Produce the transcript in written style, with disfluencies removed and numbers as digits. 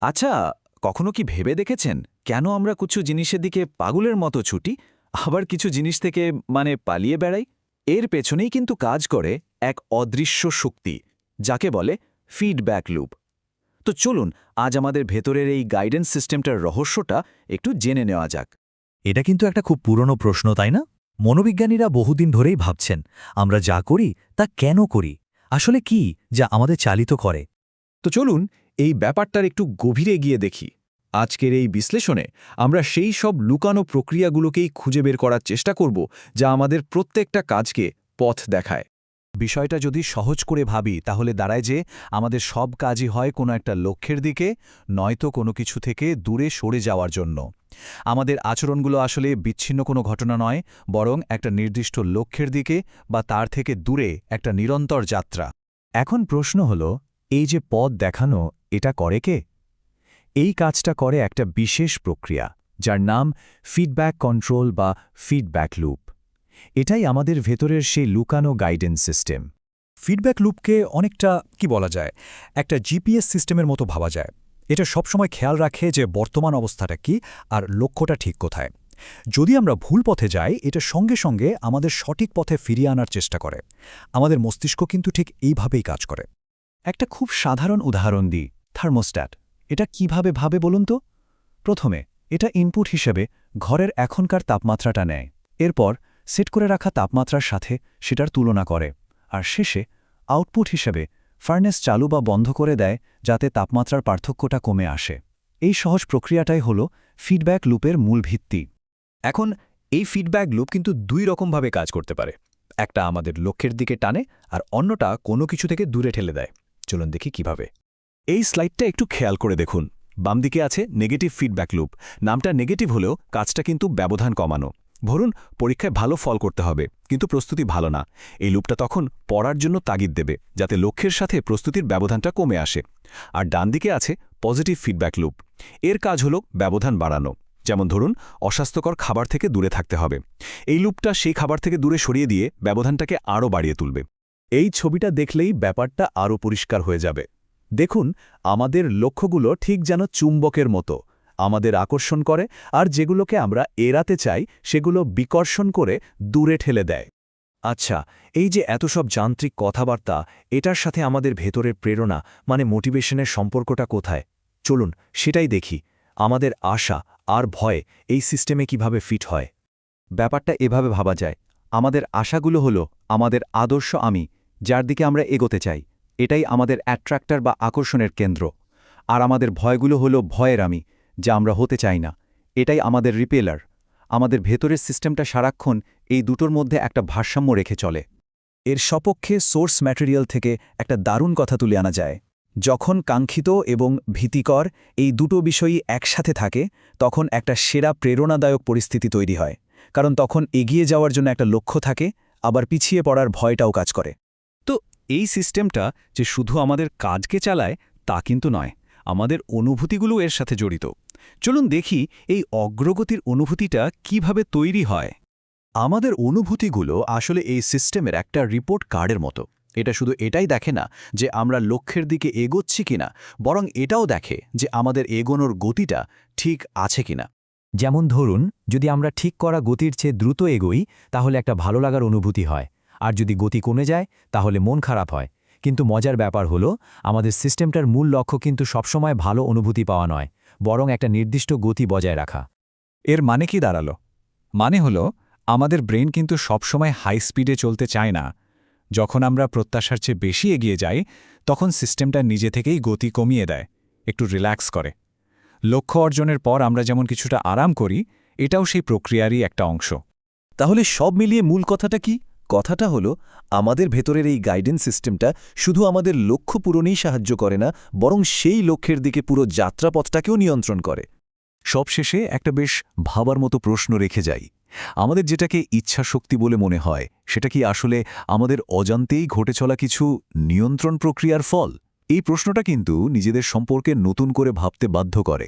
আচ্ছা, কখনো কি ভেবে দেখেছেন কেন আমরা কিছু জিনিসের দিকে পাগলের মতো ছুটি, আবার কিছু জিনিস থেকে পালিয়ে বেড়াই? এর পেছনেই কিন্তু কাজ করে এক অদৃশ্য শক্তি, যাকে বলে ফিডব্যাক লুপ। তো চলুন আজ আমাদের ভেতরের এই গাইডেন্স সিস্টেমটার রহস্যটা একটু জেনে নেওয়া যাক। এটা কিন্তু একটা খুব পুরনো প্রশ্ন, তাই না? মনোবিজ্ঞানীরা বহুদিন ধরেই ভাবছেন আমরা যা করি তা কেন করি, আসলে কি যা আমাদের চালিত করে। তো চলুন এই ব্যাপারটার একটু গভীরে গিয়ে দেখি। আজকের এই বিশ্লেষণে আমরা সেই সব লুকানো প্রক্রিয়াগুলোকেই খুঁজে বের করার চেষ্টা করব যা আমাদের প্রত্যেকটা কাজকে পথ দেখায়। বিষয়টা যদি সহজ করে ভাবি তাহলে দাঁড়ায় যে আমাদের সব কাজই হয় কোনো একটা লক্ষ্যের দিকে, নয়তো কোনো কিছু থেকে দূরে সরে যাওয়ার জন্য। আমাদের আচরণগুলো আসলে বিচ্ছিন্ন কোনো ঘটনা নয়, বরং একটা নির্দিষ্ট লক্ষ্যের দিকে বা তার থেকে দূরে একটা নিরন্তর যাত্রা। এখন প্রশ্ন হল, এই যে পথ দেখানো, এটা করে কে? এই কাজটা করে একটা বিশেষ প্রক্রিয়া, যার নাম ফিডব্যাক কন্ট্রোল বা ফিডব্যাক লুপ। এটাই আমাদের ভেতরের সেই লুকানো গাইডেন্স সিস্টেম। ফিডব্যাক লুপকে অনেকটা কি বলা যায়, একটা জিপিএস সিস্টেমের মতো ভাবা যায়। এটা সবসময় খেয়াল রাখে যে বর্তমান অবস্থাটা কি আর লক্ষ্যটা ঠিক কোথায়। যদি আমরা ভুল পথে যাই, এটা সঙ্গে সঙ্গে আমাদের সঠিক পথে ফিরিয়ে আনার চেষ্টা করে। আমাদের মস্তিষ্ক কিন্তু ঠিক এইভাবেই কাজ করে। একটা খুব সাধারণ উদাহরণ দিই, থার্মোস্ট্যাট। এটা কিভাবে ভাবে বলুন তো? প্রথমে এটা ইনপুট হিসেবে ঘরের এখনকার তাপমাত্রাটা নেয়, এরপর সেট করে রাখা তাপমাত্রার সাথে সেটার তুলনা করে, আর শেষে আউটপুট হিসেবে ফার্নেস চালু বা বন্ধ করে দেয় যাতে তাপমাত্রার পার্থক্যটা কমে আসে। এই সহজ প্রক্রিয়াটাই হল ফিডব্যাক লুপের মূল ভিত্তি। এখন এই ফিডব্যাক লুপ কিন্তু দুই রকমভাবে কাজ করতে পারে। একটা আমাদের লক্ষ্যের দিকে টানে, আর অন্যটা কোনো কিছু থেকে দূরে ঠেলে দেয়। চলুন দেখি কিভাবে। এই স্লাইডটা একটু খেয়াল করে দেখুন। বাম দিকে আছে নেগেটিভ ফিডব্যাক লুপ। নামটা নেগেটিভ হলেও কাজটা কিন্তু ব্যবধান কমানো। ধরুন পরীক্ষায় ভালো ফল করতে হবে, কিন্তু প্রস্তুতি ভালো না। এই লুপটা তখন পড়ার জন্য তাগিদ দেবে, যাতে লক্ষ্যের সাথে প্রস্তুতির ব্যবধানটা কমে আসে। আর ডান দিকে আছে পজিটিভ ফিডব্যাক লুপ। এর কাজ হলো ব্যবধান বাড়ানো। যেমন ধরুন অস্বাস্থ্যকর খাবার থেকে দূরে থাকতে হবে। এই লুপটা সেই খাবার থেকে দূরে সরিয়ে দিয়ে ব্যবধানটাকে আরও বাড়িয়ে তুলবে। এই ছবিটা দেখলেই ব্যাপারটা আরও পরিষ্কার হয়ে যাবে। দেখুন, আমাদের লক্ষ্যগুলো ঠিক যেন চুম্বকের মতো আমাদের আকর্ষণ করে, আর যেগুলোকে আমরা এড়াতে চাই সেগুলো বিকর্ষণ করে দূরে ঠেলে দেয়। আচ্ছা, এই যে এত সব যান্ত্রিক কথাবার্তা, এটার সাথে আমাদের ভেতরের প্রেরণা মোটিভেশনের সম্পর্কটা কোথায়? চলুন সেটাই দেখি। আমাদের আশা আর ভয় এই সিস্টেমে কিভাবে ফিট হয়। ব্যাপারটা এভাবে ভাবা যায়, আমাদের আশাগুলো হলো আমাদের আদর্শ আমি, যার দিকে আমরা এগোতে চাই। এটাই আমাদের অ্যাট্রাক্টর বা আকর্ষণের কেন্দ্র। আর আমাদের ভয়গুলো হলো ভয়ের আমি, যা আমরা হতে চাই না। এটাই আমাদের রিপেলার। আমাদের ভেতরের সিস্টেমটা সারাক্ষণ এই দুটোর মধ্যে একটা ভারসাম্য রেখে চলে। এর সপক্ষে সোর্স ম্যাটেরিয়াল থেকে একটা দারুণ কথা তুলে আনা যায়। যখন কাঙ্ক্ষিত এবং ভীতিকর এই দুটো বিষয়ই একসাথে থাকে, তখন একটা সেরা প্রেরণাদায়ক পরিস্থিতি তৈরি হয়। কারণ তখন এগিয়ে যাওয়ার জন্য একটা লক্ষ্য থাকে, আবার পিছিয়ে পড়ার ভয়টাও কাজ করে। তো এই সিস্টেমটা যে শুধু আমাদের কাজকে চালায় তা কিন্তু নয়, আমাদের অনুভূতিগুলো এর সাথে জড়িত। চলুন দেখি এই অগ্রগতির অনুভূতিটা কিভাবে তৈরি হয়। আমাদের অনুভূতিগুলো আসলে এই সিস্টেমের একটা রিপোর্ট কার্ডের মতো। এটা শুধু এটাই দেখে না যে আমরা লক্ষ্যের দিকে এগোচ্ছি কিনা, বরং এটাও দেখে যে আমাদের এগোনোর গতিটা ঠিক আছে কিনা। যেমন ধরুন, যদি আমরা ঠিক করা গতির চেয়ে দ্রুত এগোই, তাহলে একটা ভালো লাগার অনুভূতি হয়। আর যদি গতি কমে যায়, তাহলে মন খারাপ হয়। কিন্তু মজার ব্যাপার হলো, আমাদের সিস্টেমটার মূল লক্ষ্য কিন্তু সবসময় ভালো অনুভূতি পাওয়া নয়, বরং একটা নির্দিষ্ট গতি বজায় রাখা। এর মানে কি দাঁড়ালো? মানে হলো, আমাদের ব্রেন কিন্তু সবসময় হাই স্পিডে চলতে চায় না। যখন আমরা প্রত্যাশার চেয়ে বেশি এগিয়ে যাই, তখন সিস্টেমটা নিজে থেকেই গতি কমিয়ে দেয়, একটু রিল্যাক্স করে। লক্ষ্য অর্জনের পর আমরা যেমন কিছুটা আরাম করি, এটাও সেই প্রক্রিয়ারই একটা অংশ। তাহলে সব মিলিয়ে মূল কথাটা কি? কথাটা হলো, আমাদের ভেতরের এই গাইডেন্স সিস্টেমটা শুধু আমাদের লক্ষ্য পূরণেই সাহায্য করে না, বরং সেই লক্ষ্যের দিকে পুরো যাত্রাপথটাকেও নিয়ন্ত্রণ করে। সবশেষে একটা বেশ ভাবার মতো প্রশ্ন রেখে যাই। আমাদের যেটাকে ইচ্ছাশক্তি বলে মনে হয়, সেটা কি আসলে আমাদের অজান্তেই ঘটে চলা কিছু নিয়ন্ত্রণ প্রক্রিয়ার ফল? এই প্রশ্নটা কিন্তু নিজেদের সম্পর্কে নতুন করে ভাবতে বাধ্য করে।